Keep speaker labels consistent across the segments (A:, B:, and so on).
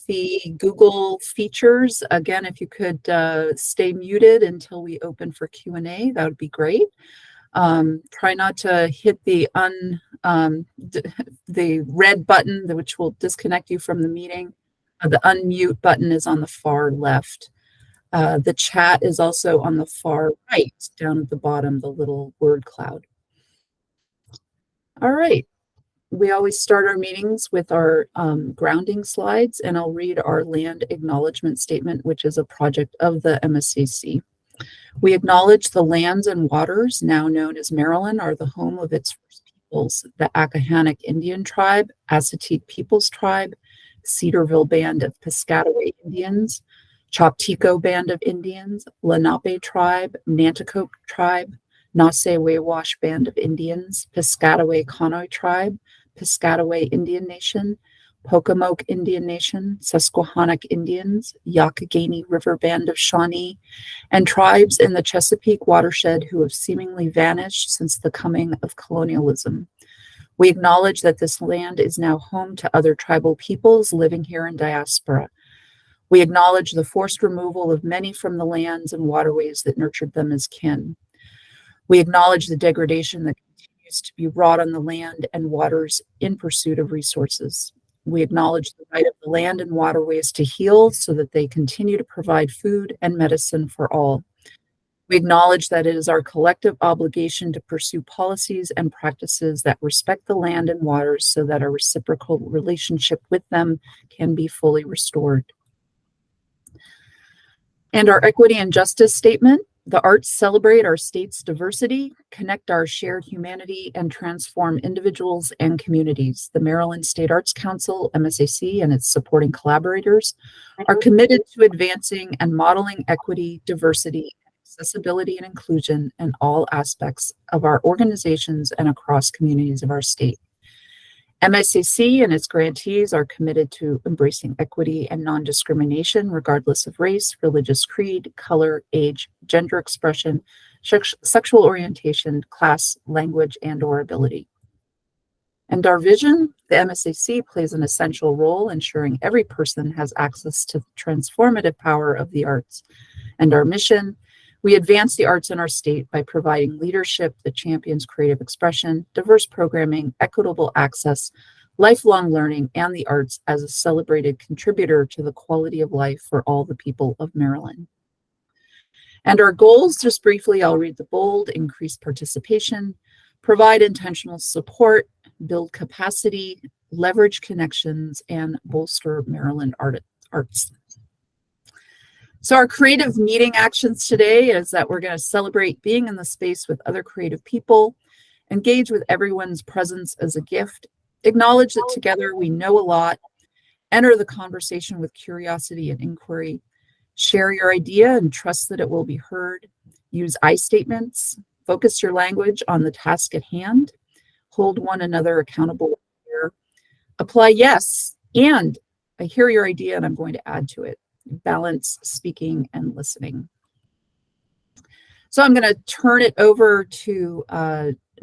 A: the Google features. Again, if you could stay muted until we open for Q&A, that would be great. Try not to hit the red button, which will disconnect you from the meeting. The unmute button is on the far left. The chat is also on the far right, down at the bottom, the little word cloud. All right. We always start our meetings with our grounding slides, and I'll read our land acknowledgement statement, which is a project of the MSCC. We acknowledge the lands and waters now known as Maryland are the home of its first peoples, the Accohannock Indian Tribe, Assateague Peoples Tribe, Cedarville Band of Piscataway Indians, Choptico Band of Indians, Lenape Tribe, Nanticoke Tribe, Nassau-Wawash Band of Indians, Piscataway Conoy Tribe, Piscataway Indian Nation, Pocomoke Indian Nation, Susquehannock Indians, Youghiogheny River Band of Shawnee, and tribes in the Chesapeake watershed who have seemingly vanished since the coming of colonialism. We acknowledge that this land is now home to other tribal peoples living here in diaspora. We acknowledge the forced removal of many from the lands and waterways that nurtured them as kin. We acknowledge the degradation that continues to be wrought on the land and waters in pursuit of resources. We acknowledge the right of the land and waterways to heal so that they continue to provide food and medicine for all. We acknowledge that it is our collective obligation to pursue policies and practices that respect the land and waters so that our reciprocal relationship with them can be fully restored. And our equity and justice statement. The arts celebrate our state's diversity, connect our shared humanity, and transform individuals and communities. The Maryland State Arts Council, MSAC, and its supporting collaborators are committed to advancing and modeling equity, diversity, accessibility, and inclusion in all aspects of our organizations and across communities of our state. MSAC and its grantees are committed to embracing equity and non-discrimination regardless of race, religious creed, color, age, gender expression, sexual orientation, class, language, and/or ability. And our vision, the MSAC plays an essential role ensuring every person has access to the transformative power of the arts. And our mission, we advance the arts in our state by providing leadership that champions creative expression, diverse programming, equitable access, lifelong learning, and the arts as a celebrated contributor to the quality of life for all the people of Maryland. And our goals, just briefly, I'll read the bold: increase participation, provide intentional support, build capacity, leverage connections, and bolster Maryland arts. So our creative meeting actions today is that we're going to celebrate being in the space with other creative people, engage with everyone's presence as a gift, acknowledge that together we know a lot, enter the conversation with curiosity and inquiry, share your idea and trust that it will be heard, use I statements, focus your language on the task at hand, hold one another accountable, apply yes, and I hear your idea and I'm going to add to it. Balance speaking and listening. So I'm going to turn it over to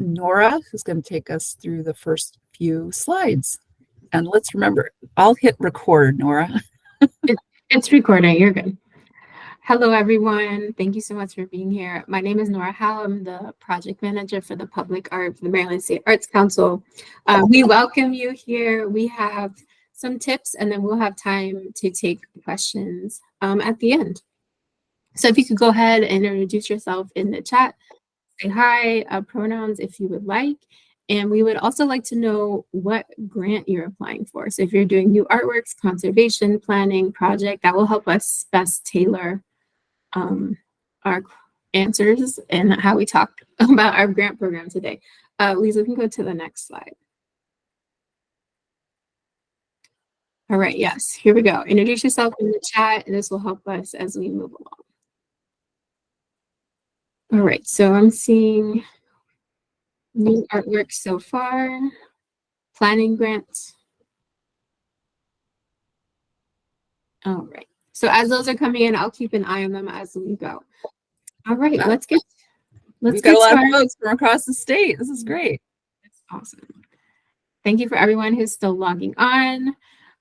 A: Nora, who's going to take us through the first few slides. And let's remember, I'll hit record, Nora.
B: It's recording. You're good. Hello, everyone. Thank you so much for being here. My name is Nora Howe. I'm the project manager for the public art for the Maryland State Arts Council. We welcome you here. We have some tips, and then we'll have time to take questions at the end. So if you could go ahead and introduce yourself in the chat, say hi, pronouns if you would like, and we would also like to know what grant you're applying for. So if you're doing new artworks, conservation, planning, project, that will help us best tailor our answers and how we talk about our grant program today. Lisa, we can go to the next slide. All right, yes, here we go. Introduce yourself in the chat, and this will help us as we move along. All right, so I'm seeing new artwork so far, planning grants. All right, so as those are coming in, I'll keep an eye on them as we go. All right, let's get
A: We've got a lot of folks from across the state. This is great.
B: That's awesome. Thank you for everyone who's still logging on.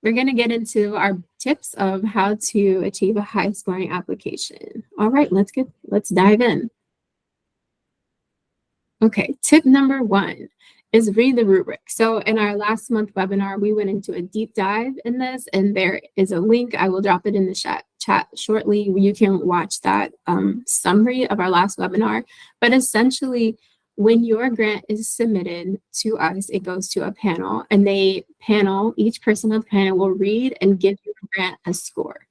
B: we're going to get into our tips of how to achieve a high scoring application. All right, let's dive in. Okay, tip number 1 is read the rubric. So in our last month webinar, we went into a deep dive in this, and there is a link. I will drop it in the chat shortly. You can watch that summary of our last webinar. But essentially, when your grant is submitted to us, it goes to a panel, and each person on the panel will read and give your grant a score.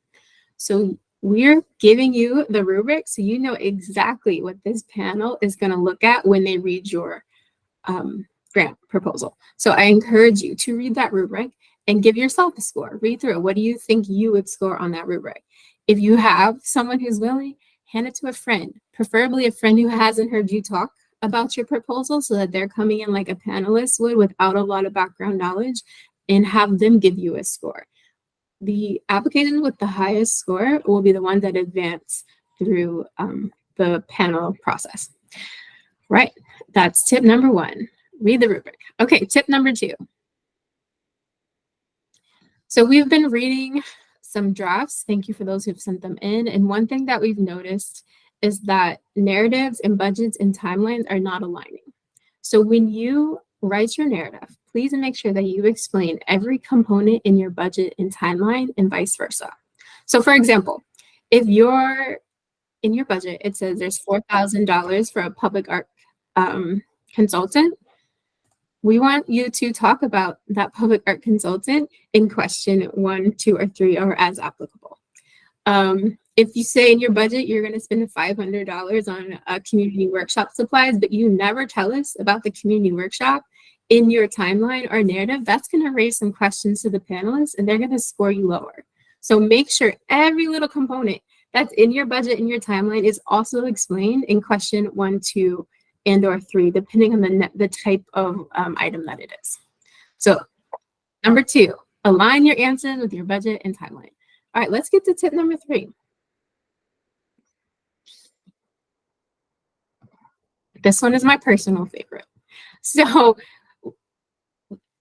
B: So we're giving you the rubric so you know exactly what this panel is going to look at when they read your grant proposal. So I encourage you to read that rubric and give yourself a score. Read through it. What do you think you would score on that rubric? If you have someone who's willing, hand it to a friend, preferably a friend who hasn't heard you talk about your proposal, so that they're coming in like a panelist would without a lot of background knowledge, and have them give you a score. The applications with the highest score will be the ones that advance through the panel process. Right, that's tip number 1. Read the rubric. Okay, tip number 2. So we've been reading some drafts. Thank you for those who've sent them in. And one thing that we've noticed is that narratives and budgets and timelines are not aligning. So when you write your narrative, please make sure that you explain every component in your budget and timeline, and vice versa. So for example, if you're in your budget, it says there's $4,000 for a public art consultant, we want you to talk about that public art consultant in question 1, 2, or 3, or as applicable. If you say in your budget you're going to spend $500 on community workshop supplies, but you never tell us about the community workshop in your timeline or narrative, that's going to raise some questions to the panelists, and they're going to score you lower. So make sure every little component that's in your budget and your timeline is also explained in question 1, 2, and or 3, depending on the type of item that it is. So number 2, align your answers with your budget and timeline. All right, let's get to tip number 3. This one is my personal favorite. So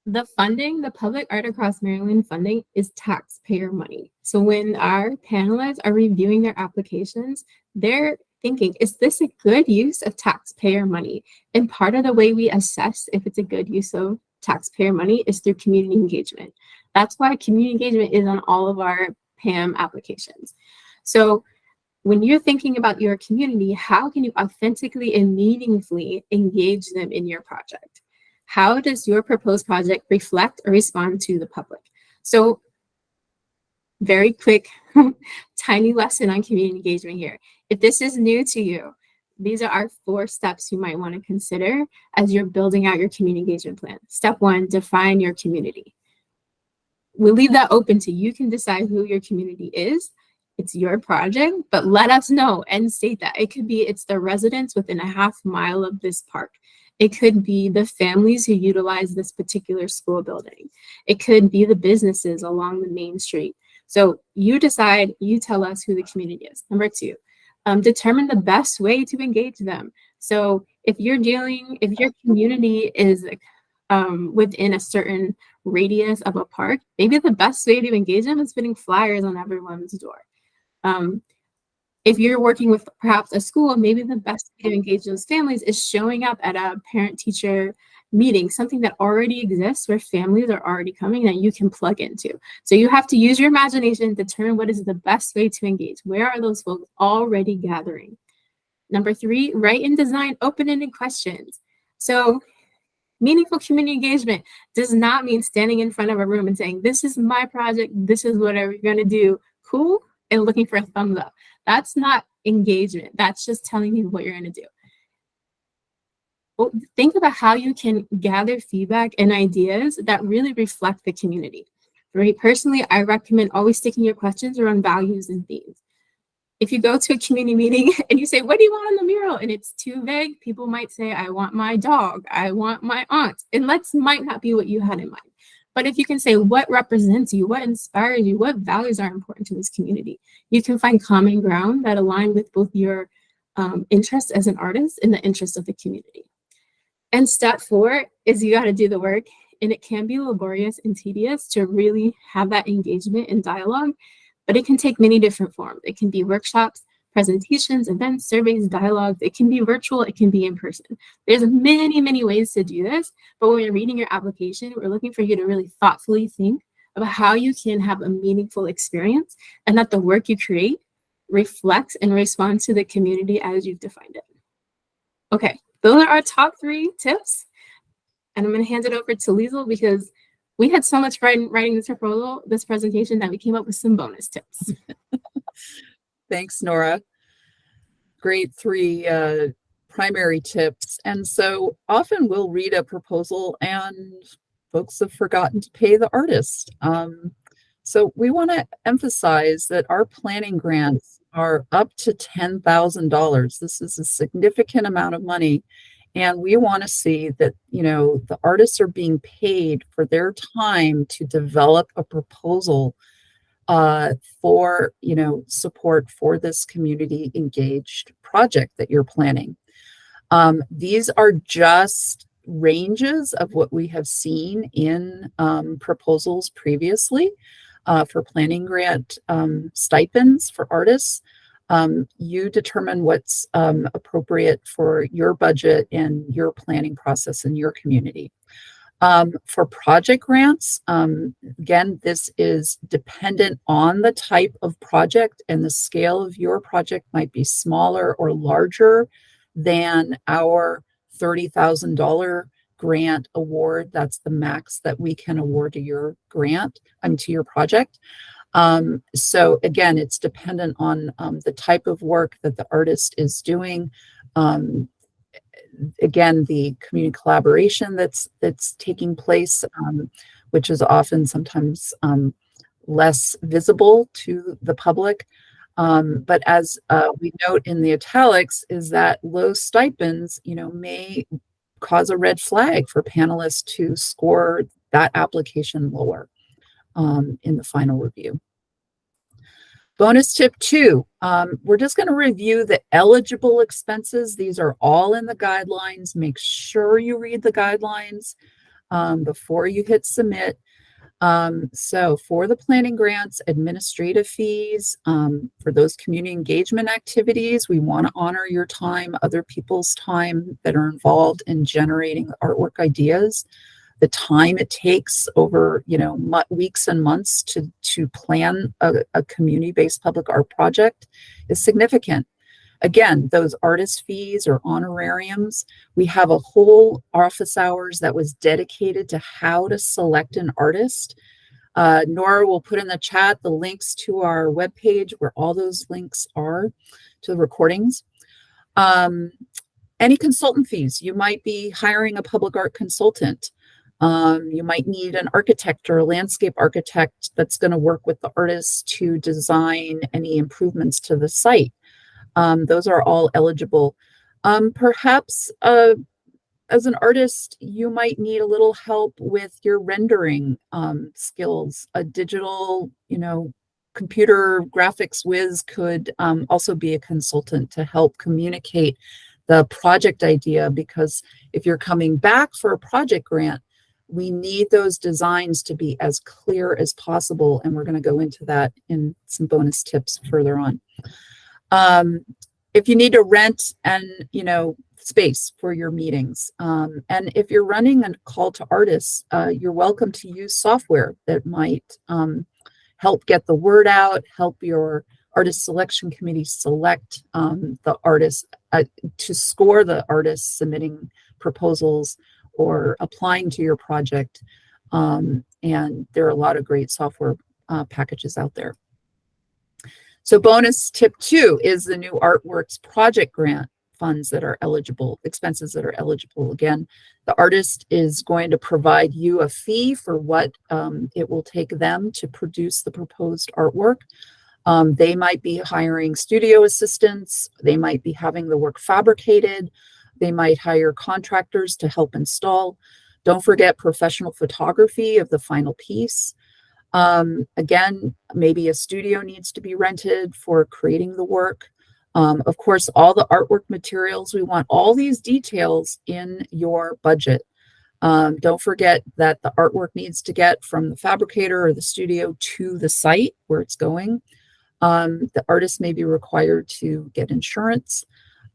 B: the funding, the public art across Maryland funding, is taxpayer money. So when our panelists are reviewing their applications, they're thinking, is this a good use of taxpayer money? And part of the way we assess if it's a good use of taxpayer money is through community engagement. That's why community engagement is on all of our PAAM applications. So when you're thinking about your community, how can you authentically and meaningfully engage them in your project? How does your proposed project reflect or respond to the public? So very quick, tiny lesson on community engagement here. If this is new to you, these are our 4 steps you might want to consider as you're building out your community engagement plan. Step 1, define your community. We'll leave that open to you. You can decide who your community is. It's your project, but let us know and state that. It could be it's the residents within a half mile of this park. It could be the families who utilize this particular school building. It could be the businesses along the main street. So you decide, you tell us who the community is. Number 2, determine the best way to engage them. So if your community is within a certain radius of a park, maybe the best way to engage them is putting flyers on everyone's door. If you're working with perhaps a school, maybe the best way to engage those families is showing up at a parent-teacher meeting, something that already exists where families are already coming that you can plug into. So you have to use your imagination to determine what is the best way to engage. Where are those folks already gathering? Number 3, write and design open-ended questions. So meaningful community engagement does not mean standing in front of a room and saying, this is my project, this is what we're going to do, cool, and looking for a thumbs up. That's not engagement. That's just telling people what you're going to do. Well, think about how you can gather feedback and ideas that really reflect the community. Right? Personally, I recommend always sticking your questions around values and themes. If you go to a community meeting and you say, what do you want on the mural? And it's too vague, people might say, I want my dog, I want my aunt. And that might not be what you had in mind. But if you can say what represents you, what inspires you, what values are important to this community, you can find common ground that align with both your interests as an artist and the interests of the community. And step 4 is you got to do the work and it can be laborious and tedious to really have that engagement and dialogue, but it can take many different forms. It can be workshops, presentations, events, surveys, dialogues. It can be virtual, it can be in person. There's many, many ways to do this, but when you're reading your application, we're looking for you to really thoughtfully think about how you can have a meaningful experience and that the work you create reflects and responds to the community as you've defined it. Okay, those are our top 3 tips. And I'm going to hand it over to Liesl because we had so much fun writing this presentation, that we came up with some bonus tips.
A: Thanks, Nora. Great 3 primary tips. And so often we'll read a proposal and folks have forgotten to pay the artist. So we want to emphasize that our planning grants are up to $10,000. This is a significant amount of money. And we want to see that, the artists are being paid for their time to develop a proposal for, support for this community engaged project that you're planning. These are just ranges of what we have seen in proposals previously for planning grant stipends for artists. You determine what's appropriate for your budget and your planning process in your community. For project grants, again, this is dependent on the type of project, and the scale of your project might be smaller or larger than our $30,000 grant award. That's the max that we can award to your grant, to your project. So again, it's dependent on the type of work that the artist is doing. Again, the community collaboration that's taking place, which is often sometimes less visible to the public. But as we note in the italics, is that low stipends, may cause a red flag for panelists to score that application lower in the final review. Bonus tip 2, we're just going to review the eligible expenses. These are all in the guidelines. Make sure you read the guidelines before you hit submit. So for the planning grants, administrative fees, for those community engagement activities, we want to honor your time, other people's time that are involved in generating artwork ideas. The time it takes over, weeks and months to plan a community-based public art project is significant. Again, those artist fees or honorariums, we have a whole office hours that was dedicated to how to select an artist. Nora will put in the chat the links to our webpage where all those links are to the recordings. Any consultant fees, you might be hiring a public art consultant. You might need an architect or a landscape architect that's going to work with the artist to design any improvements to the site. Those are all eligible. Perhaps as an artist, you might need a little help with your rendering skills. A digital, computer graphics whiz could also be a consultant to help communicate the project idea, because if you're coming back for a project grant, we need those designs to be as clear as possible. And we're going to go into that in some bonus tips further on. If you need to rent and, space for your meetings, and if you're running a call to artists, you're welcome to use software that might help get the word out, help your artist selection committee select the artists, to score the artists submitting proposals or applying to your project. And there are a lot of great software packages out there. So bonus tip 2 is the new Artworks project grant funds that are eligible, expenses that are eligible. Again, the artist is going to provide you a fee for what it will take them to produce the proposed artwork. They might be hiring studio assistants. They might be having the work fabricated. They might hire contractors to help install. Don't forget professional photography of the final piece. Again, maybe a studio needs to be rented for creating the work. Of course, all the artwork materials, we want all these details in your budget. Don't forget that the artwork needs to get from the fabricator or the studio to the site where it's going. The artist may be required to get insurance.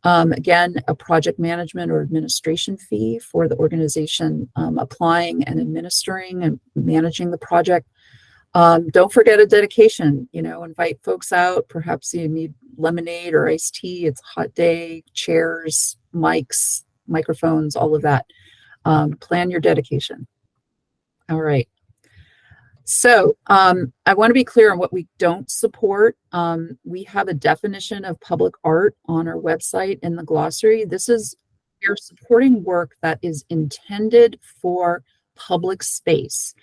A: Again, a project management or administration fee for the organization applying and administering and managing the project. Don't forget a dedication, invite folks out. Perhaps you need lemonade or iced tea. It's a hot day, chairs, mics, microphones, all of that. Plan your dedication. All right. So I want to be clear on what we don't support. We have a definition of public art on our website in the glossary. We're supporting work that is intended for public space,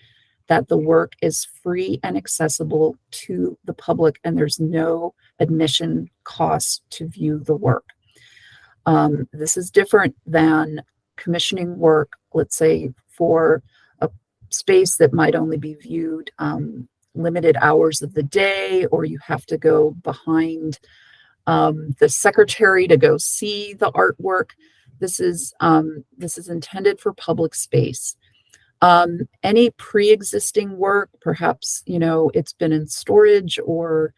A: that the work is free and accessible to the public, and there's no admission cost to view the work. This is different than commissioning work, let's say, for a space that might only be viewed limited hours of the day, or you have to go behind the secretary to go see the artwork. This is intended for public space. Any pre-existing work, perhaps it's been in storage, or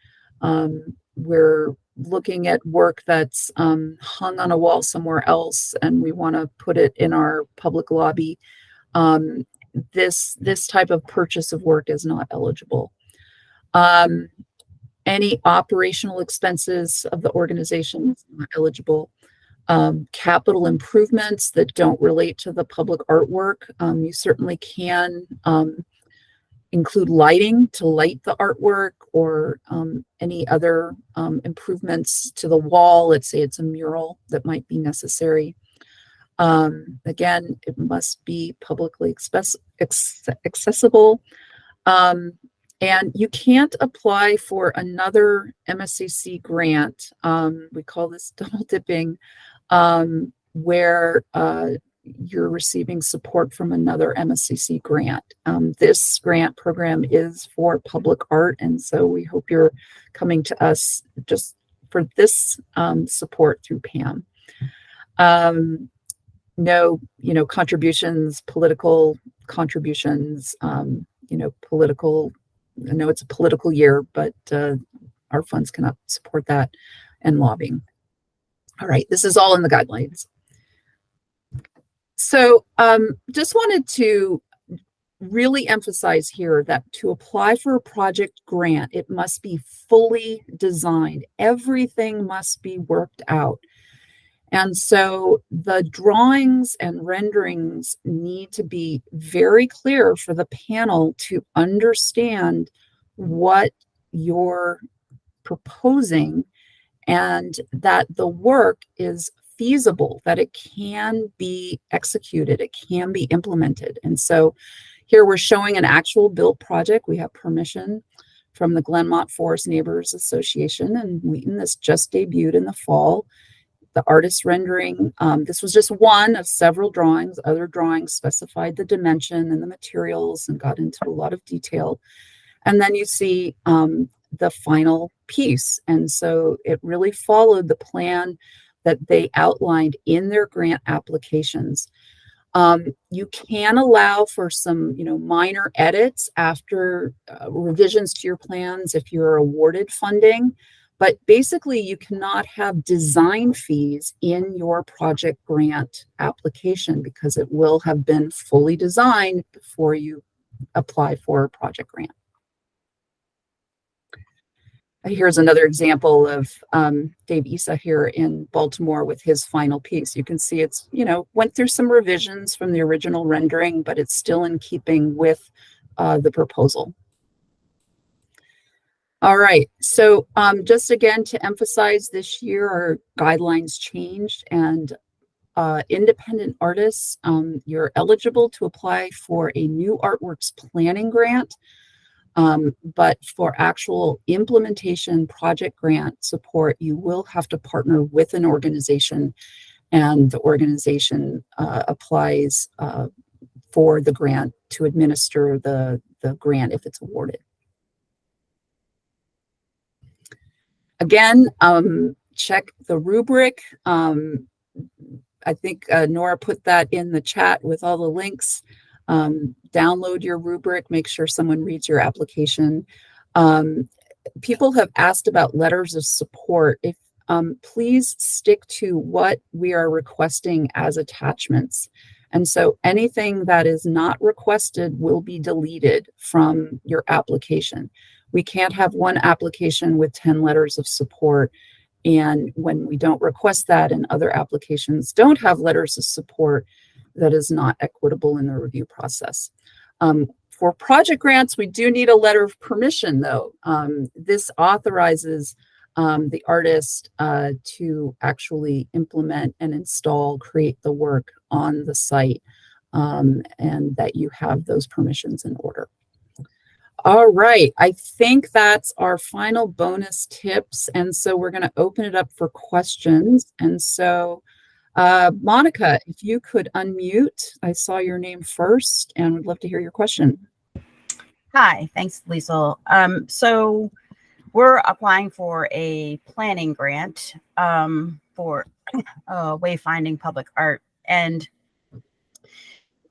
A: we're looking at work that's hung on a wall somewhere else and we want to put it in our public lobby. This type of purchase of work is not eligible. Any operational expenses of the organization is not eligible. Capital improvements that don't relate to the public artwork, you certainly can include lighting to light the artwork, or any other improvements to the wall. Let's say it's a mural that might be necessary. Again, it must be publicly accessible. And you can't apply for another MSCC grant. We call this double dipping, where you're receiving support from another MSCC grant. This grant program is for public art, and so we hope you're coming to us just for this support through PAAM. No, contributions, political contributions, political. I know it's a political year, but our funds cannot support that, and lobbying. All right, this is all in the guidelines. So just wanted to really emphasize here that to apply for a project grant, it must be fully designed. Everything must be worked out. And so the drawings and renderings need to be very clear for the panel to understand what you're proposing, and that the work is feasible, that it can be executed, it can be implemented. And so here we're showing an actual built project. We have permission from the Glenmont Forest Neighbors Association in Wheaton. This just debuted in the fall. The artist rendering, this was just one of several drawings. Other drawings specified the dimension and the materials and got into a lot of detail. And then you see the final piece. And so it really followed the plan that they outlined in their grant applications. You can allow for some, minor edits after revisions to your plans if you're awarded funding, but basically you cannot have design fees in your project grant application because it will have been fully designed before you apply for a project grant. Here's another example of Dave Issa here in Baltimore with his final piece. You can see it's, went through some revisions from the original rendering, but it's still in keeping with the proposal. All right, so just again to emphasize, this year our guidelines changed, and independent artists, you're eligible to apply for a new artworks planning grant. But for actual implementation project grant support, you will have to partner with an organization, and the organization applies for the grant to administer the grant if it's awarded. Again, check the rubric. I think Nora put that in the chat with all the links. Download your rubric, make sure someone reads your application. People have asked about letters of support. If please stick to what we are requesting as attachments. And so anything that is not requested will be deleted from your application. We can't have one application with 10 letters of support. And when we don't request that and other applications don't have letters of support, that is not equitable in the review process. For project grants, we do need a letter of permission, though. This authorizes the artist to actually implement and install, create the work on the site, and that you have those permissions in order. All right, I think that's our final bonus tips. And so we're going to open it up for questions. And so, Monica, if you could unmute, I saw your name first and would love to hear your question.
C: Hi, thanks, Liesl. So we're applying for a planning grant for wayfinding public art. And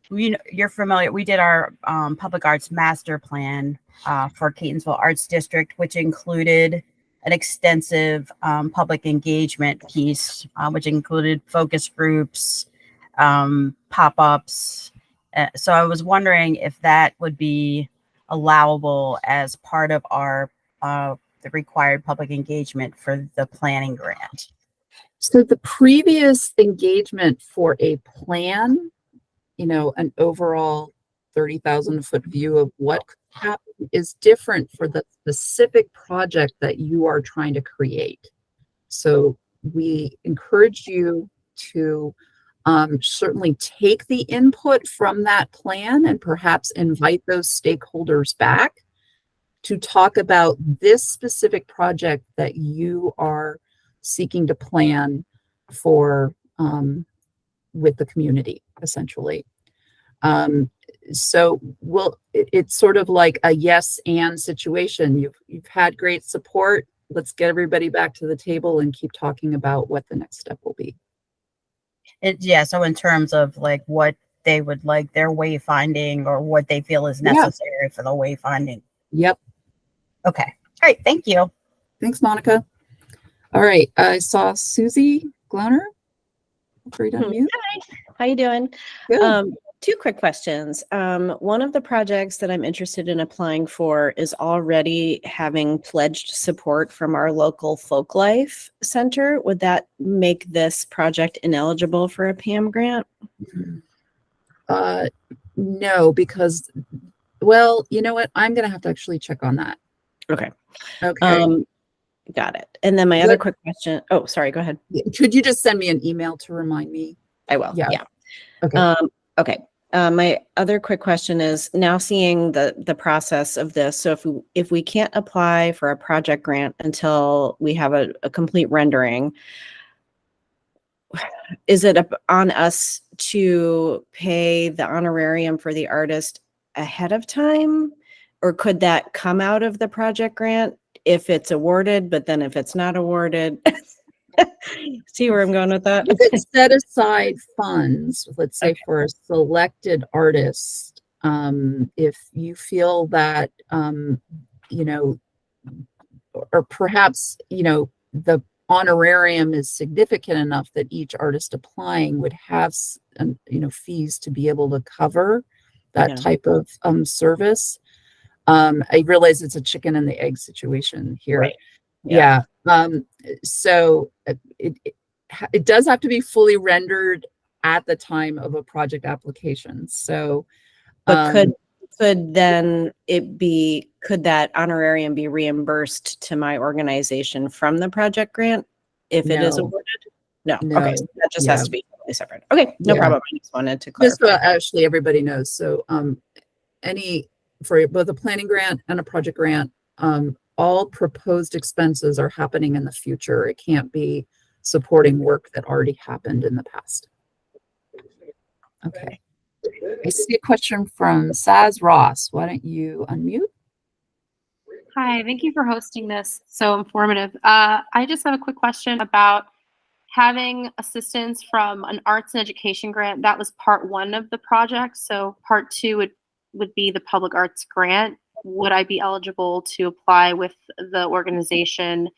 C: you're familiar, we did our public arts master plan for Catonsville Arts District, which included an extensive public engagement piece, which included focus groups, pop-ups. So I was wondering if that would be allowable as part of our the required public engagement for the planning grant.
A: So the previous engagement for a plan, an overall 30,000 foot view of what could happen, is different for the specific project that you are trying to create. So we encourage you to certainly take the input from that plan and perhaps invite those stakeholders back to talk about this specific project that you are seeking to plan for with the community, essentially. So it's sort of like a yes and situation. You've had great support. Let's get everybody back to the table and keep talking about what the next step will be.
C: Yeah, so in terms of like what they would like their wayfinding or what they feel is necessary for the wayfinding.
A: Yep.
C: Okay. All right. Thank you.
A: Thanks, Monica. All right. I saw Susie Glauner. Great unmute.
D: Hi. How you doing?
A: Good.
D: Two quick questions. One of the projects that I'm interested in applying for is already having pledged support from our local Folklife Center. Would that make this project ineligible for a PAM grant?
A: No, because, well, you know what? I'm going to have to actually check on that.
D: Okay.
A: Okay.
D: Got it. And then my other quick question. Oh, sorry. Go ahead.
A: Could you just send me an email to remind me?
D: I will. Yeah.
A: Okay.
D: Okay. My other quick question is now seeing the process of this. So if we can't apply for a project grant until we have a complete rendering, is it on us to pay the honorarium for the artist ahead of time? Or could that come out of the project grant if it's awarded, but then if it's not awarded? See where I'm going with that?
A: If it's set aside funds, let's say for a selected artist, if you feel that, or perhaps, the honorarium is significant enough that each artist applying would have, fees to be able to cover that type of service. I realize it's a chicken and the egg situation here.
D: Right.
A: Yeah. So it does have to be fully rendered at the time of a project application. So,
D: but could that honorarium be reimbursed to my organization from the project grant if it is awarded? No. Okay. So that just has to be totally separate. Okay. No problem. I just wanted to clarify.
A: Just so actually everybody knows. So, for both a planning grant and a project grant, all proposed expenses are happening in the future. It can't be supporting work that already happened in the past. Okay. I see a question from Saz Ross. Why don't you unmute?
E: Hi, thank you for hosting this. So informative. I just have a quick question about having assistance from an arts and education grant, that was part one of the project. So part two would be the public arts grant. Would I be eligible to apply with the organization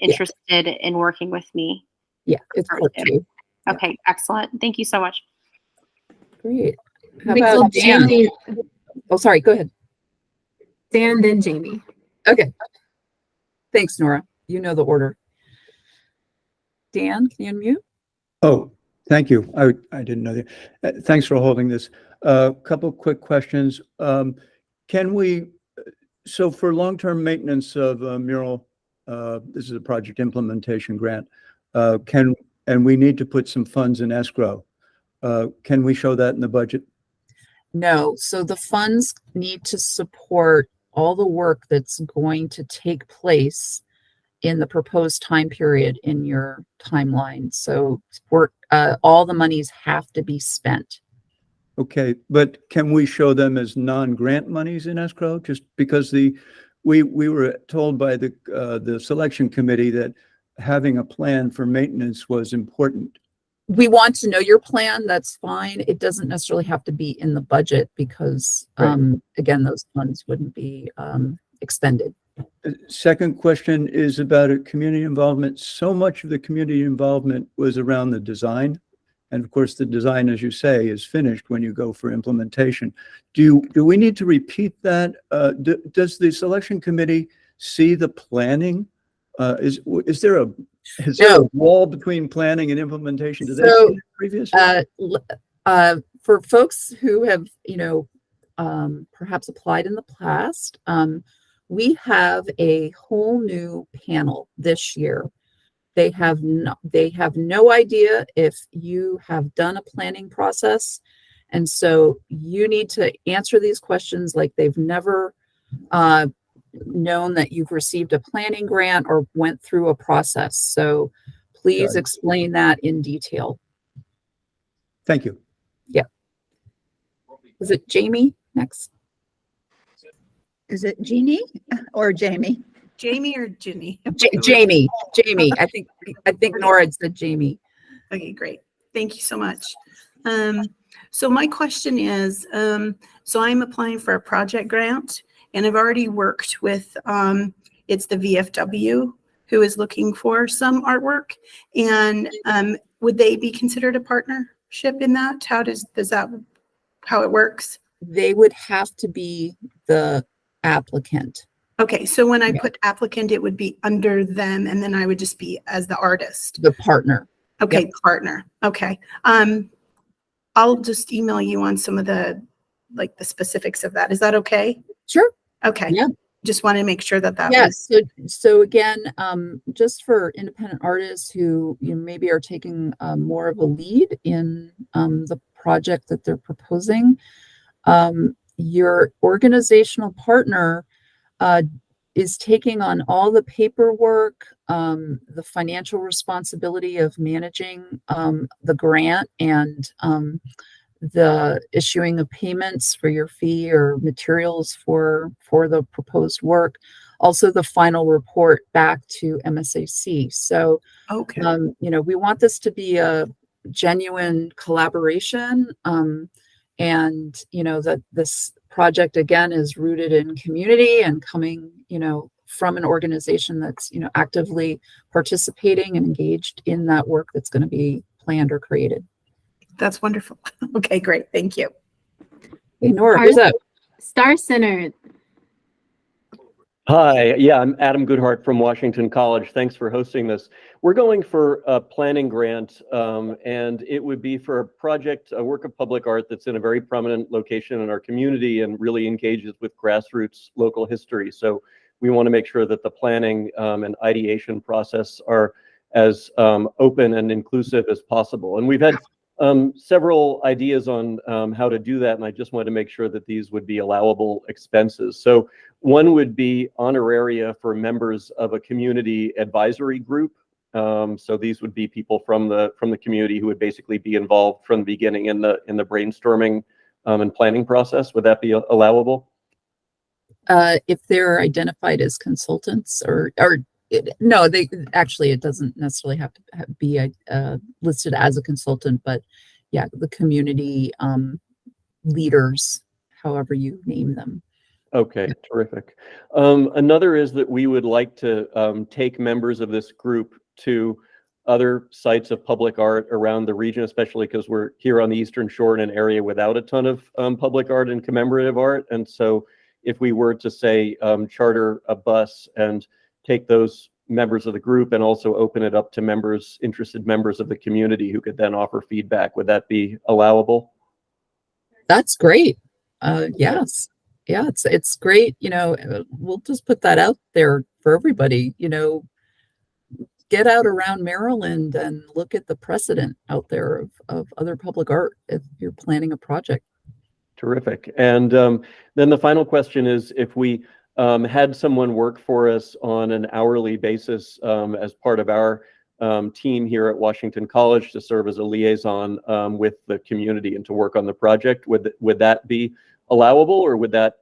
E: interested in working with me?
A: Yeah, it's part two.
E: Okay, excellent. Thank you so much.
A: Great. How
B: Wait, so
A: about Dan?
B: Jamie,
A: Oh, sorry, go ahead.
B: Dan, then Jamie.
A: Okay. Thanks, Nora. You know the order. Dan, can you unmute?
F: Oh, thank you. I didn't know that. Thanks for holding this. Couple quick questions. Can we, so for long-term maintenance of a mural, this is a project implementation grant, and we need to put some funds in escrow. Can we show that in the budget?
A: No. So the funds need to support all the work that's going to take place in the proposed time period in your timeline. So all the monies have to be spent.
F: Okay, but can we show them as non-grant monies in escrow? Just because we were told by the selection committee that having a plan for maintenance was important.
A: We want to know your plan. That's fine. It doesn't necessarily have to be in the budget because, again, those funds wouldn't be expended.
F: Second question is about a community involvement. So much of the community involvement was around the design. And of course, the design, as you say, is finished when you go for implementation. Do we need to repeat that? Does the selection committee see the planning? Is there a wall between planning and implementation? Do they see it previously?
A: For folks who have, perhaps applied in the past, we have a whole new panel this year. They have no idea if you have done a planning process. And so you need to answer these questions like they've never known that you've received a planning grant or went through a process. So please explain that in detail.
F: Thank you.
A: Yeah. Is it Jamie next?
G: Is it Jeannie or Jamie?
H: Jamie or Ginny?
A: Jamie. I think Nora had said Jamie.
H: Okay, great. Thank you so much. So my question is, so I'm applying for a project grant and I've already worked with, it's the VFW who is looking for some artwork, and would they be considered a partnership in that? How it works?
A: They would have to be the applicant.
H: Okay, so when I put applicant, it would be under them, and then I would just be as the artist.
A: The partner.
H: Okay,
A: Yep.
H: partner. Okay. I'll just email you on some of the specifics of that. Is that okay?
A: Sure.
H: Okay.
A: Yeah.
H: Just want to make sure that
A: Yes. So again, just for independent artists who maybe are taking more of a lead in the project that they're proposing, your organizational partner is taking on all the paperwork, the financial responsibility of managing the grant and the issuing of payments for your fee or materials for the proposed work. Also, the final report back to MSAC. So,
H: okay.
A: We want this to be a genuine collaboration, and that this project again is rooted in community and coming, from an organization that's, actively participating and engaged in that work that's going to be planned or created.
H: That's wonderful. Okay, great. Thank you.
A: Hey, Nora, who's up?
B: Star Center.
I: Hi, yeah, I'm Adam Goodhart from Washington College. Thanks for hosting this. We're going for a planning grant, and it would be for a work of public art that's in a very prominent location in our community and really engages with grassroots local history. So we want to make sure that the planning and ideation process are as open and inclusive as possible. And we've had several ideas on how to do that, and I just wanted to make sure that these would be allowable expenses. So one would be honoraria for members of a community advisory group. So these would be people from the community who would basically be involved from the beginning in the brainstorming and planning process. Would that be allowable?
A: If they're identified as consultants, or No, they actually, it doesn't necessarily have to be listed as a consultant, but yeah, the community leaders, however you name them.
I: Okay, terrific. Another is that we would like to take members of this group to other sites of public art around the region, especially because we're here on the Eastern Shore in an area without a ton of public art and commemorative art. And so if we were to say charter a bus and take those members of the group and also open it up to members, interested members of the community who could then offer feedback, would that be allowable?
A: That's great. Yes. Yeah, it's great. We'll just put that out there for everybody, get out around Maryland and look at the precedent out there of other public art if you're planning a project.
I: Terrific. And then the final question is, if we had someone work for us on an hourly basis as part of our team here at Washington College to serve as a liaison with the community and to work on the project, would that be allowable, or would that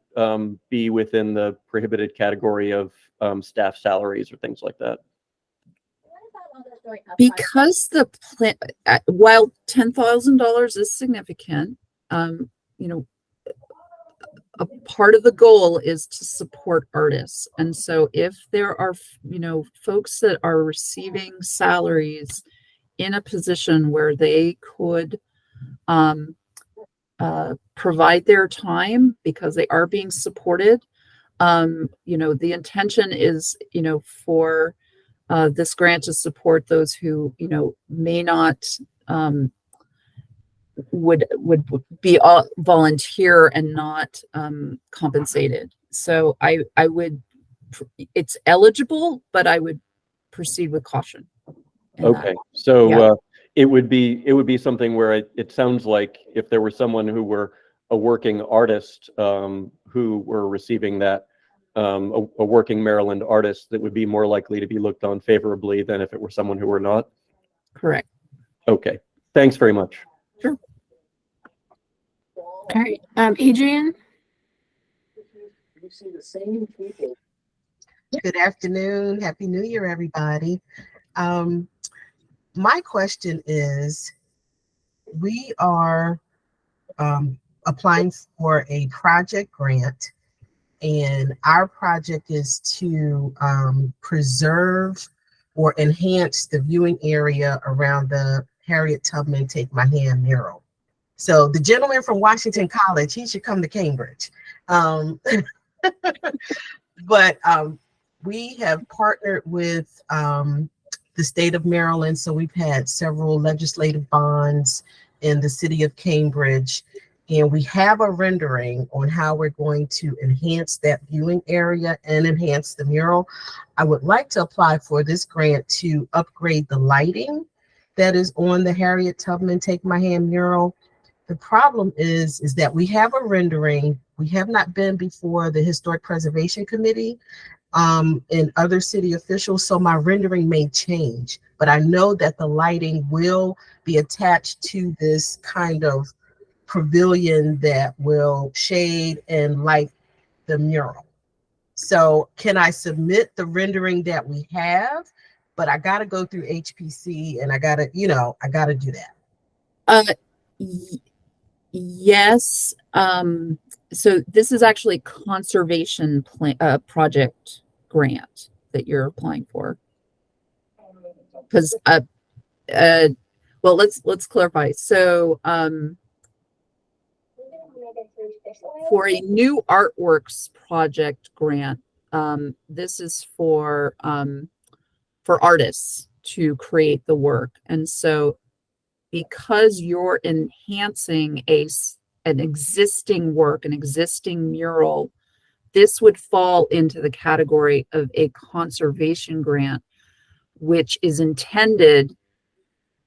I: be within the prohibited category of staff salaries or things like that?
A: Because the plan, while $10,000 is significant, a part of the goal is to support artists. And so if there are, folks that are receiving salaries in a position where they could provide their time because they are being supported, the intention is, for this grant to support those who, may not would be all volunteer and not compensated. So I would, it's eligible, but I would proceed with caution.
I: Okay, so
A: Yeah.
I: it would be something where it sounds like if there were someone who were a working artist who were receiving that, a working Maryland artist, that would be more likely to be looked on favorably than if it were someone who were not.
A: Correct.
I: Okay, thanks very much.
A: Sure.
B: All right, Adrian.
J: Good afternoon. Happy New Year, everybody. My question is, we are applying for a project grant, and our project is to preserve or enhance the viewing area around the Harriet Tubman Take My Hand mural. So the gentleman from Washington College, he should come to Cambridge. But we have partnered with the state of Maryland. So we've had several legislative bonds in the city of Cambridge, and we have a rendering on how we're going to enhance that viewing area and enhance the mural. I would like to apply for this grant to upgrade the lighting that is on the Harriet Tubman Take My Hand mural. The problem is that we have a rendering. We have not been before the Historic Preservation Committee and other city officials, so my rendering may change, but I know that the lighting will be attached to this kind of pavilion that will shade and light the mural. So can I submit the rendering that we have? But I got to go through HPC, and I got to do that.
A: Yes. So this is actually conservation project grant that you're applying for. Because well, let's clarify. So for a new artworks project grant, this is for artists to create the work. And so because you're enhancing an existing work, an existing mural, this would fall into the category of a conservation grant, which is intended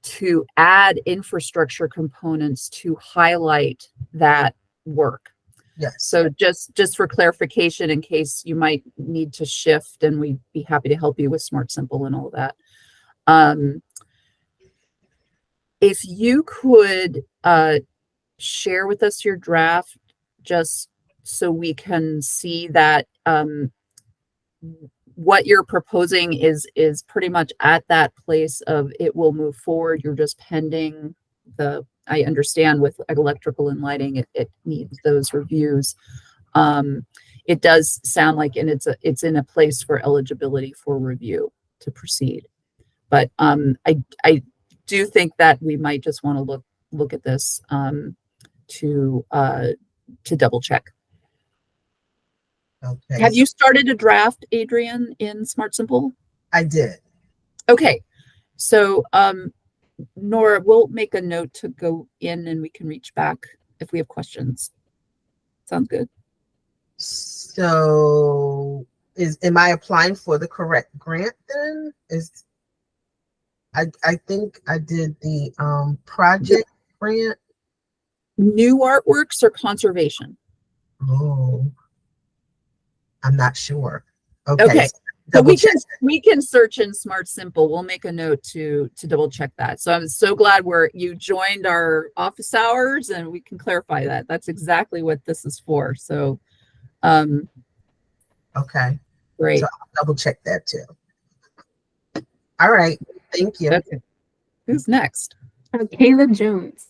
A: to add infrastructure components to highlight that work.
J: Yes.
A: So just for clarification, in case you might need to shift, and we'd be happy to help you with Smart Simple and all that. If you could share with us your draft, just so we can see that what you're proposing is pretty much at that place of it will move forward. You're just pending I understand with electrical and lighting, it needs those reviews. It does sound like, and it's in a place for eligibility for review to proceed. But I do think that we might just want to look at this to double check.
J: Okay.
A: Have you started a draft, Adrian, in Smart Simple?
J: I did.
A: Okay. So Nora, we'll make a note to go in and we can reach back if we have questions. Sounds good.
J: So am I applying for the correct grant then? I think I did the project grant.
A: New artworks or conservation?
J: Oh, I'm not sure. Okay.
A: Okay. So
J: Double check.
A: we can search in Smart Simple. We'll make a note to double check that. So I'm so glad you joined our office hours and we can clarify that. That's exactly what this is for. So
J: Okay.
A: great.
J: So I'll double check that too. All right. Thank you.
A: Okay. Who's next?
B: Kayla Jones.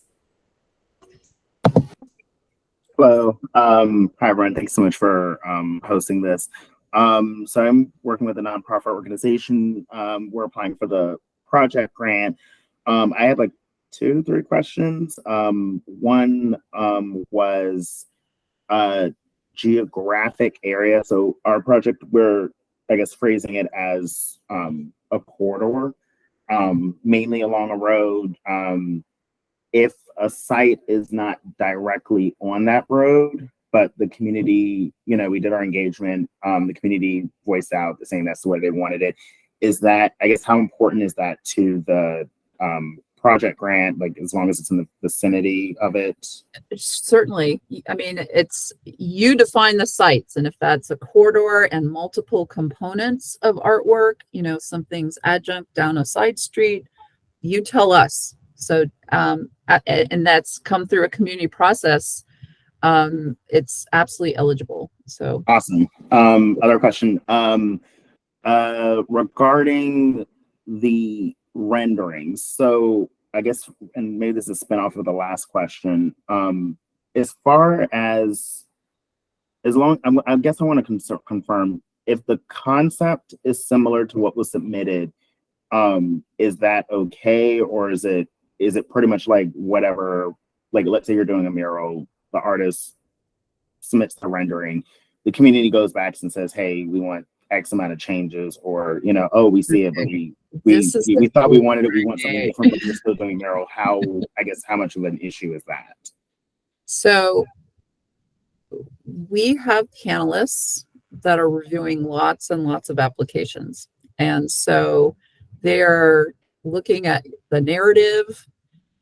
K: Hello. Hi, everyone. Thanks so much for hosting this. So I'm working with a nonprofit organization. We're applying for the project grant. I had like 2-3 questions. One was geographic area. So our project, we're, I guess, phrasing it as a corridor, mainly along a road. If a site is not directly on that road, but the community, we did our engagement, the community voiced out saying that's the way they wanted it. Is that, I guess, how important is that to the project grant, like as long as it's in the vicinity of it?
A: Certainly. I mean, it's you define the sites, and if that's a corridor and multiple components of artwork, something's adjunct down a side street, you tell us. So, and that's come through a community process. It's absolutely eligible. So
K: awesome. Other question, regarding the renderings. So I guess, and maybe this is a spin-off of the last question. As far as long, I guess I want to confirm if the concept is similar to what was submitted, is that okay? Or is it pretty much like whatever, like let's say you're doing a mural, the artist submits the rendering, the community goes back and says, hey, we want X amount of changes, or, oh, we see it, but we thought we wanted it, we want something different, but we're still doing a mural. How much of an issue is that?
A: So we have panelists that are reviewing lots and lots of applications. And so they're looking at the narrative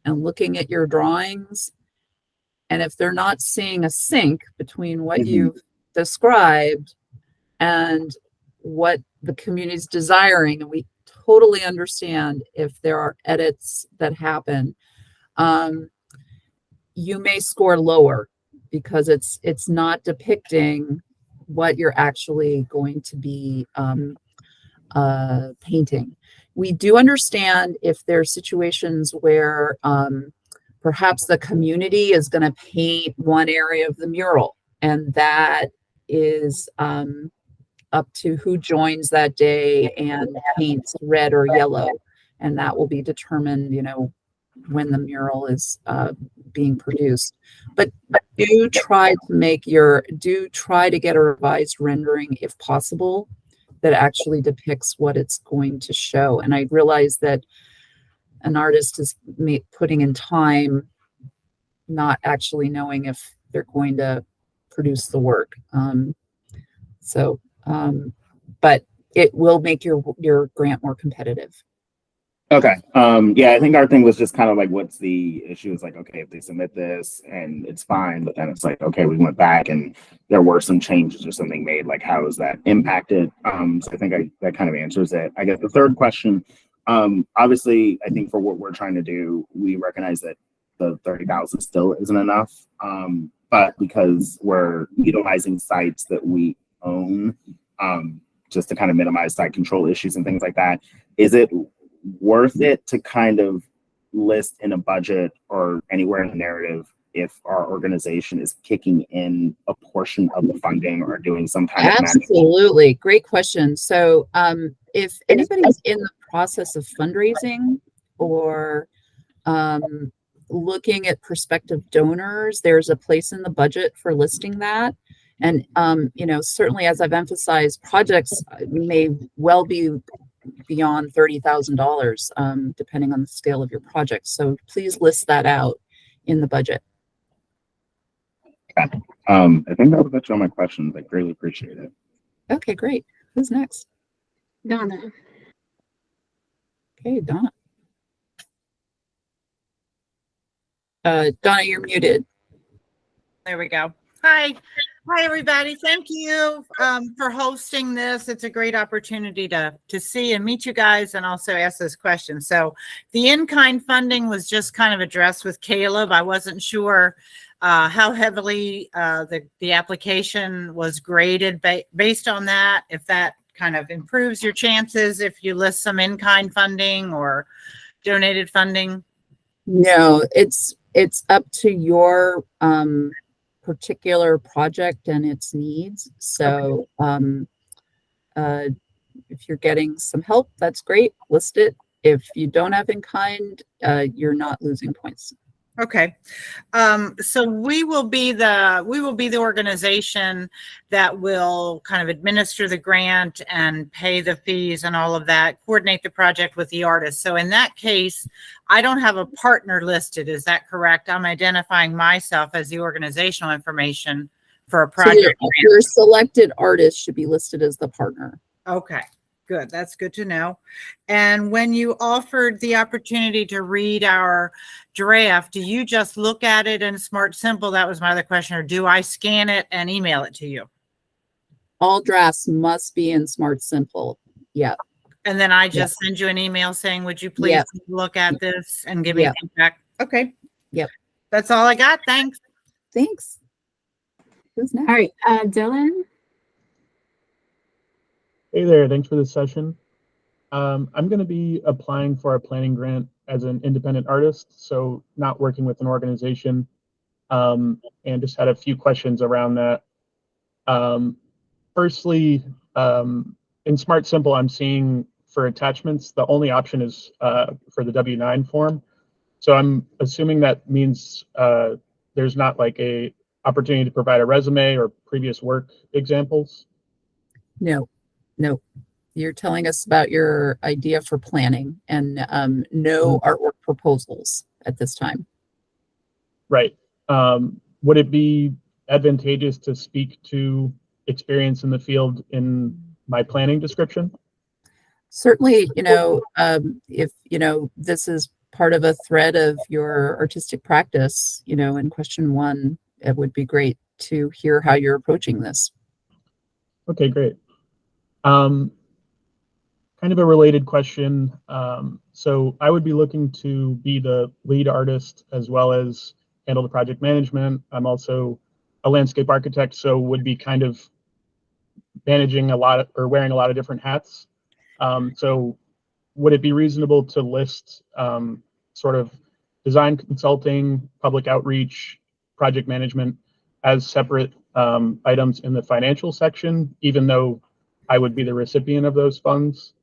A: and looking at your drawings. And if they're not seeing a sync between what you've described and what the community is desiring, and we totally understand if there are edits that happen, you may score lower because it's not depicting what you're actually going to be painting. We do understand if there are situations where perhaps the community is going to paint one area of the mural, and that is up to who joins that day and paints red or yellow, and that will be determined, when the mural is being produced. But do try to get a revised rendering if possible that actually depicts what it's going to show. And I realize that an artist is putting in time, not actually knowing if they're going to produce the work. But it will make your grant more competitive.
K: Okay. Yeah, I think our thing was just kind of like, what's the issue? It's like, okay, if they submit this and it's fine, but then it's like, okay, we went back and there were some changes or something made, like how is that impacted? So I think that kind of answers it. I guess the third question, obviously, I think for what we're trying to do, we recognize that the 30,000 still isn't enough, but because we're utilizing sites that we own, just to kind of minimize site control issues and things like that. Is it worth it to kind of list in a budget or anywhere in the narrative if our organization is kicking in a portion of the funding or doing some kind of
A: Absolutely. Great question. So if anybody's in the process of fundraising or looking at prospective donors, there's a place in the budget for listing that. And, certainly, as I've emphasized, projects may well be beyond $30,000, depending on the scale of your project. So please list that out in the budget.
K: I think that was actually all my questions. I greatly appreciate it.
A: Okay, great. Who's next?
B: Donna.
A: Okay, Donna. Donna, you're muted.
L: There we go. Hi, everybody. Thank you for hosting this. It's a great opportunity to see and meet you guys and also ask this question. So the in-kind funding was just kind of addressed with Caleb. I wasn't sure how heavily the application was graded based on that, if that kind of improves your chances if you list some in-kind funding or donated funding.
A: No, it's up to your particular project and its needs. So if you're getting some help, that's great. List it. If you don't have in kind, you're not losing points.
L: Okay. So we will be the organization that will kind of administer the grant and pay the fees and all of that, coordinate the project with the artist. So in that case, I don't have a partner listed. Is that correct? I'm identifying myself as the organizational information for a project.
A: So your selected artist should be listed as the partner.
L: Okay. Good. That's good to know. And when you offered the opportunity to read our draft, do you just look at it in Smart Simple? That was my other question. Or do I scan it and email it to you?
A: All drafts must be in Smart Simple. Yeah.
L: And then I just send you an email saying, would you please look at this and give me feedback? Okay.
A: Yep.
L: That's all I got. Thanks.
A: Thanks. Who's next?
B: All right, Dylan.
M: Hey there, thanks for this session. I'm going to be applying for a planning grant as an independent artist, so not working with an organization, and just had a few questions around that. Firstly, in Smart Simple, I'm seeing for attachments, the only option is for the W-9 form. So I'm assuming that means there's not like a opportunity to provide a resume or previous work examples?
A: No. You're telling us about your idea for planning and no artwork proposals at this time.
M: Right. Would it be advantageous to speak to experience in the field in my planning description?
A: Certainly, if, this is part of a thread of your artistic practice, in question one, it would be great to hear how you're approaching this.
M: Okay, great. Kind of a related question. So I would be looking to be the lead artist as well as handle the project management. I'm also a landscape architect, so would be kind of managing a lot or wearing a lot of different hats. So would it be reasonable to list sort of design consulting, public outreach, project management as separate items in the financial section, even though I would be the recipient of those funds?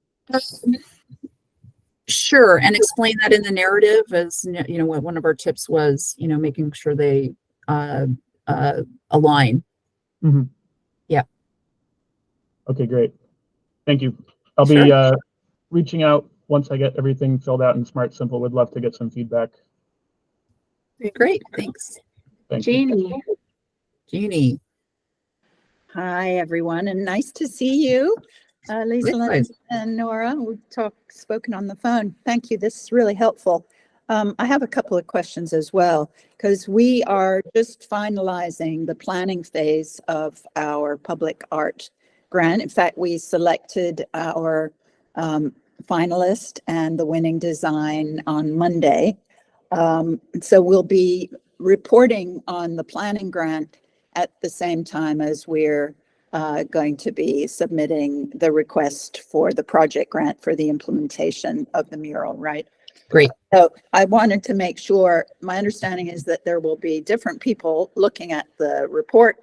A: Sure, and explain that in the narrative as, what one of our tips was, making sure they align.
M: Mm-hmm.
A: Yeah.
M: Okay, great. Thank you. I'll be reaching out once I get everything filled out in Smart Simple. Would love to get some feedback.
A: Great, thanks.
M: Thank you.
A: Jeannie.
G: Hi, everyone, and nice to see you. Lisa and Nora, we've spoken on the phone. Thank you. This is really helpful. I have a couple of questions as well, because we are just finalizing the planning phase of our public art grant. In fact, we selected our finalist and the winning design on Monday. So we'll be reporting on the planning grant at the same time as we're going to be submitting the request for the project grant for the implementation of the mural, right?
A: Great.
G: So I wanted to make sure, my understanding is that there will be different people looking at the report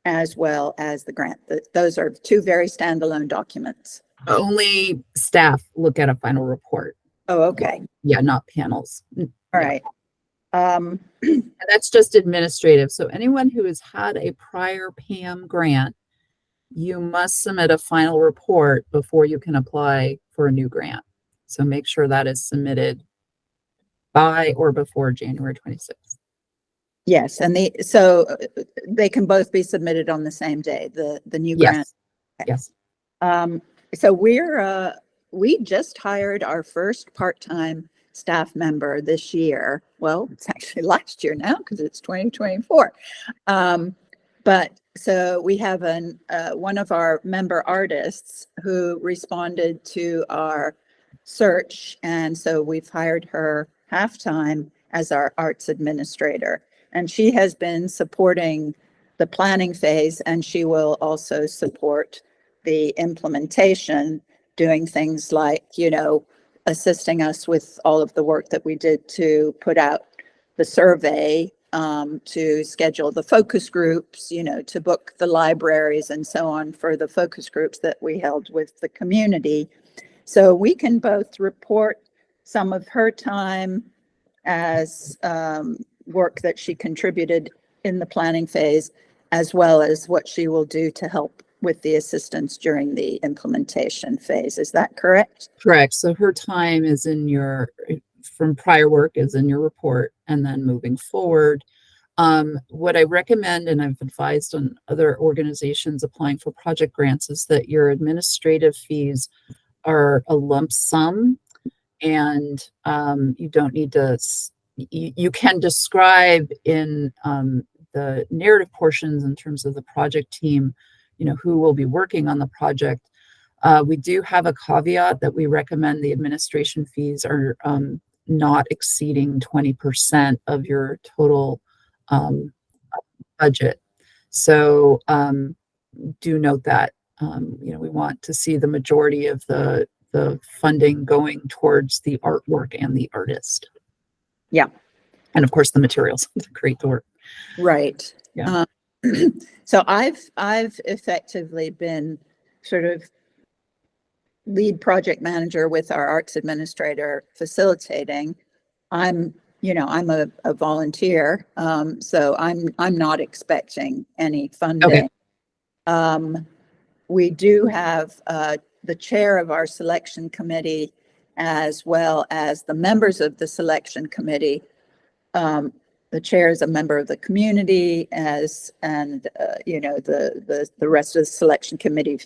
G: as well as the grant. Those are two very standalone documents.
A: Only staff look at a final report.
G: Oh, okay.
A: Yeah, not panels.
G: All
A: Yeah.
G: right.
A: And that's just administrative. So anyone who has had a prior PAM grant, you must submit a final report before you can apply for a new grant. So make sure that is submitted by or before January 26th.
G: Yes, and so they can both be submitted on the same day, the new grant.
A: Yes.
G: So we just hired our first part-time staff member this year. Well, it's actually last year now because it's 2024. But so we have one of our member artists who responded to our search, and so we've hired her half-time as our arts administrator. And she has been supporting the planning phase, and she will also support the implementation, doing things like, assisting us with all of the work that we did to put out the survey, to schedule the focus groups, to book the libraries and so on for the focus groups that we held with the community. So we can both report some of her time as work that she contributed in the planning phase, as well as what she will do to help with the assistance during the implementation phase. Is that correct?
A: Correct. So her time is from prior work is in your report, and then moving forward. What I recommend, and I've advised on other organizations applying for project grants, is that your administrative fees are a lump sum, and you don't need to, you can describe in the narrative portions in terms of the project team, who will be working on the project. We do have a caveat that we recommend the administration fees are not exceeding 20% of your total budget. So do note that, we want to see the majority of the funding going towards the artwork and the artist.
G: Yeah.
A: And of course the materials to create the work.
G: Right.
A: Yeah.
G: So I've effectively been sort of lead project manager with our arts administrator facilitating. I'm a volunteer, so I'm not expecting any funding.
A: Okay.
G: We do have the chair of our selection committee, as well as the members of the selection committee. The chair is a member of the community, the rest of the selection committee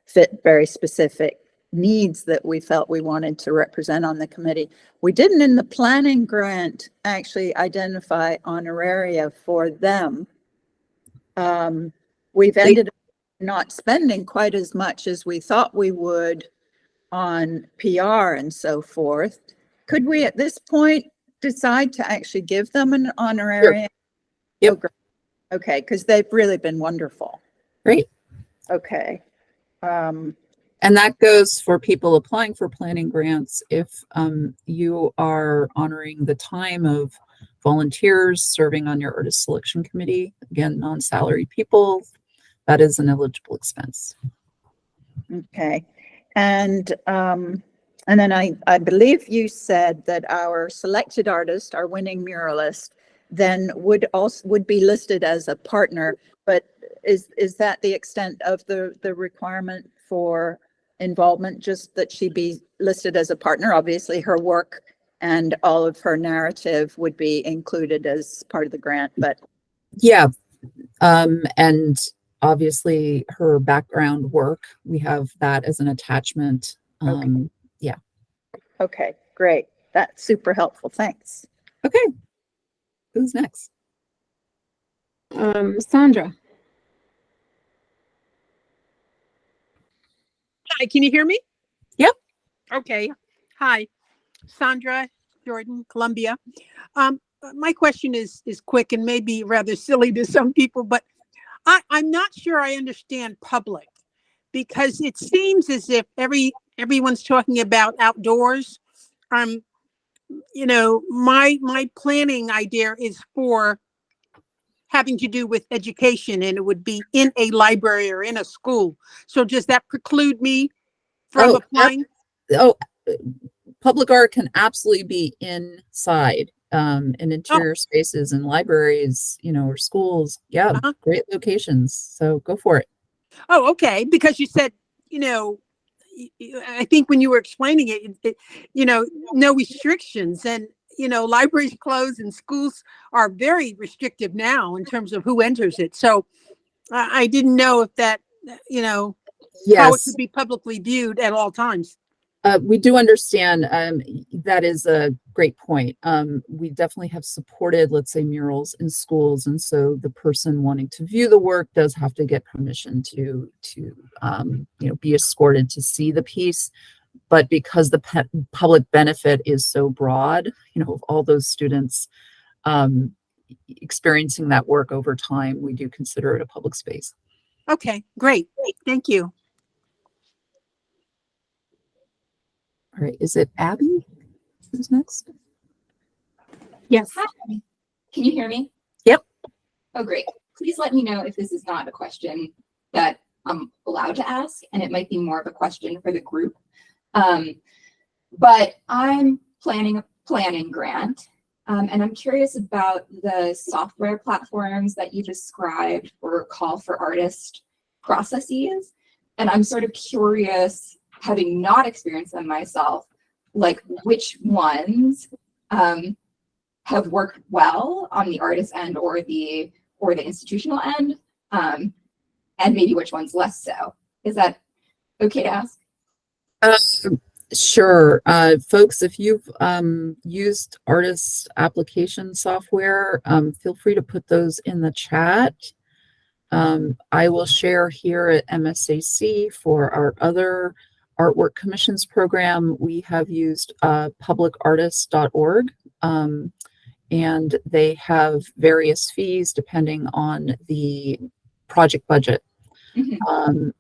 G: fit very specific needs that we felt we wanted to represent on the committee. We didn't in the planning grant actually identify honoraria for them. We've ended up not spending quite as much as we thought we would on PR and so forth. Could we at this point decide to actually give them an honorarium?
A: Sure. Yep.
G: Oh, great. Okay, because they've really been wonderful.
A: Great.
G: Okay.
A: And that goes for people applying for planning grants. If you are honoring the time of volunteers serving on your artist selection committee, again, non-salary people, that is an eligible expense.
G: Okay. And then I believe you said that our selected artist, our winning muralist, then would be listed as a partner, but is that the extent of the requirement for involvement, just that she be listed as a partner? Obviously her work and all of her narrative would be included as part of the grant, but
A: yeah, and obviously her background work, we have that as an attachment.
G: Okay.
A: Yeah.
G: Okay, great. That's super helpful. Thanks.
A: Okay. Who's next?
B: Sandra.
N: Hi, can you hear me?
A: Yep.
N: Okay. Hi, Sandra, Jordan, Columbia. My question is quick and maybe rather silly to some people, but I'm not sure I understand public, because it seems as if everyone's talking about outdoors. My planning idea is for having to do with education, and it would be in a library or in a school. So does that preclude me from
A: Oh,
N: applying?
A: Oh, public art can absolutely be inside, in interior spaces and libraries, or schools. Yeah,
N: Uh-huh.
A: great locations. So go for it.
N: Oh, okay. Because you said, I think when you were explaining it, no restrictions, and, libraries close and schools are very restrictive now in terms of who enters it. So I didn't know if that, how it
A: Yes.
N: could be publicly viewed at all times.
A: We do understand, that is a great point. We definitely have supported, let's say, murals in schools, and so the person wanting to view the work does have to get permission to be escorted to see the piece. But because the public benefit is so broad, of all those students experiencing that work over time, we do consider it a public space.
N: Okay, great. Thank you.
A: All right, is it Abby? Who's next?
O: Yes. Hi. Can you hear me?
A: Yep.
O: Oh, great. Please let me know if this is not a question that I'm allowed to ask, and it might be more of a question for the group. But I'm planning a planning grant, and I'm curious about the software platforms that you described for call for artist processes. And I'm sort of curious, having not experienced them myself, like which ones have worked well on the artist end or the institutional end, and maybe which ones less so. Is that okay to ask?
A: Sure. Folks, if you've used artist application software, feel free to put those in the chat. I will share here at MSAC for our other artwork commissions program. We have used publicartist.org, and they have various fees depending on the project budget.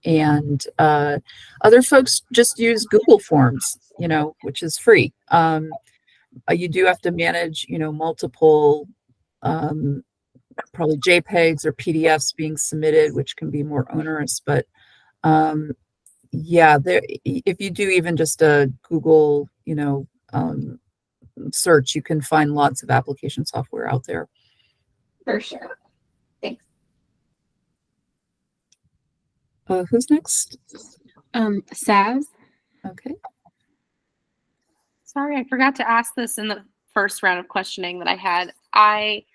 A: And other folks just use Google Forms, which is free. You do have to manage, multiple probably JPEGs or PDFs being submitted, which can be more onerous. But yeah, if you do even just a Google, search, you can find lots of application software out there.
O: For sure. Thanks.
A: Who's next?
B: Saz.
A: Okay.
E: Sorry, I forgot to ask this in the first round of questioning that I had. I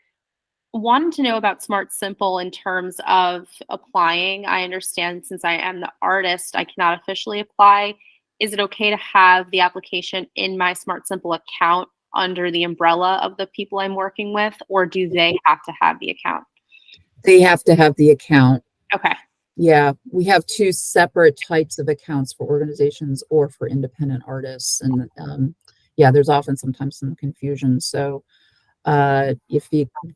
E: wanted to know about Smart Simple in terms of applying. I understand since I am the artist, I cannot officially apply. Is it okay to have the application in my Smart Simple account under the umbrella of the people I'm working with, or do they have to have the account?
A: They have to have the account.
E: Okay.
A: Yeah, we have two separate types of accounts for organizations or for independent artists. And yeah, there's often sometimes some confusion. So if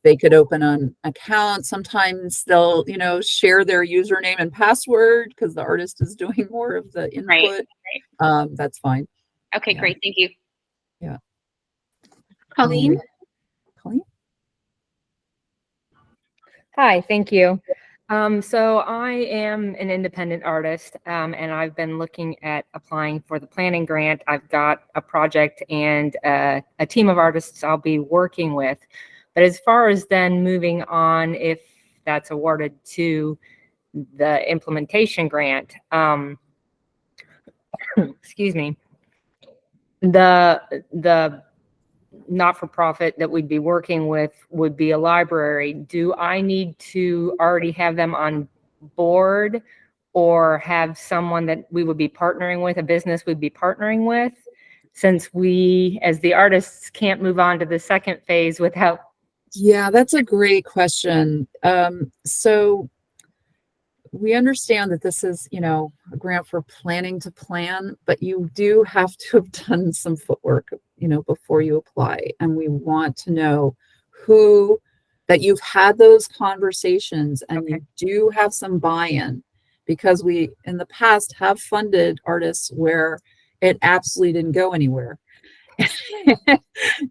A: they could open an account, sometimes they'll, share their username and password because the artist is doing more of the input.
E: Right.
A: That's fine.
E: Okay,
A: yeah.
E: Great. Thank you.
A: Yeah.
O: Colleen?
A: Colleen?
P: Hi, thank you. So I am an independent artist, and I've been looking at applying for the planning grant. I've got a project and a team of artists I'll be working with. But as far as then moving on, if that's awarded to the implementation grant, excuse me, the not-for-profit that we'd be working with would be a library. Do I need to already have them on board or have someone that we would be partnering with, a business we'd be partnering with, since we, as the artists, can't move on to the second phase without?
A: Yeah, that's a great question. So we understand that this is, a grant for planning to plan, but you do have to have done some footwork, before you apply. And we want to know who that you've had those conversations and
P: Okay.
A: you do have some buy-in, because we in the past have funded artists where it absolutely didn't go anywhere.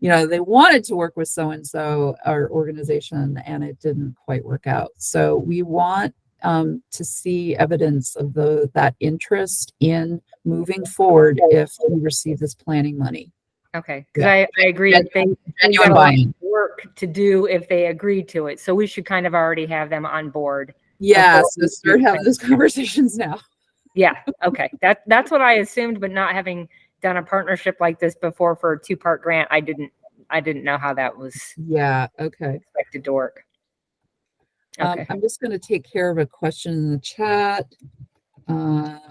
A: They wanted to work with so and so our organization and it didn't quite work out. So we want to see evidence of that interest in moving forward if we receive this planning money.
P: Okay, because I agree that they've got
A: Genuine
P: a lot
A: buy-in.
P: of work to do if they agreed to it. So we should kind of already have them on board.
A: Yeah,
P: before
A: so
P: we
A: start
P: do
A: having
P: things.
A: those conversations now.
P: Yeah, okay. That's what I assumed, but not having done a partnership like this before for a two-part grant, I didn't know how that was
A: Yeah, okay.
P: expected to work. Okay.
A: I'm just going to take care of a question in the chat. All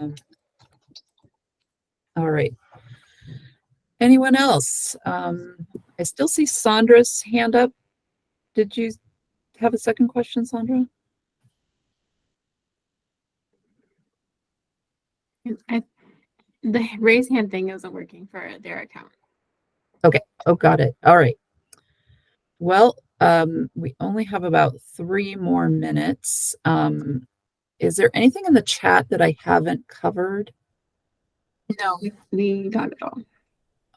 A: right. Anyone else? I still see Sandra's hand up. Did you have a second question, Sandra?
B: The raise hand thing isn't working for their account.
A: Okay. Oh, got it. All right. Well, we only have about 3 more minutes. Is there anything in the chat that I haven't covered?
B: No, we got it all.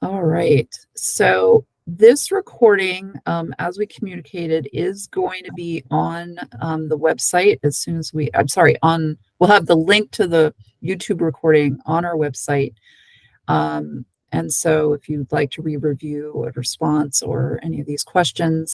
A: All right. So this recording, as we communicated, is going to be on the website as soon as we'll have the link to the YouTube recording on our website. And so if you'd like to re-review a response or any of these questions,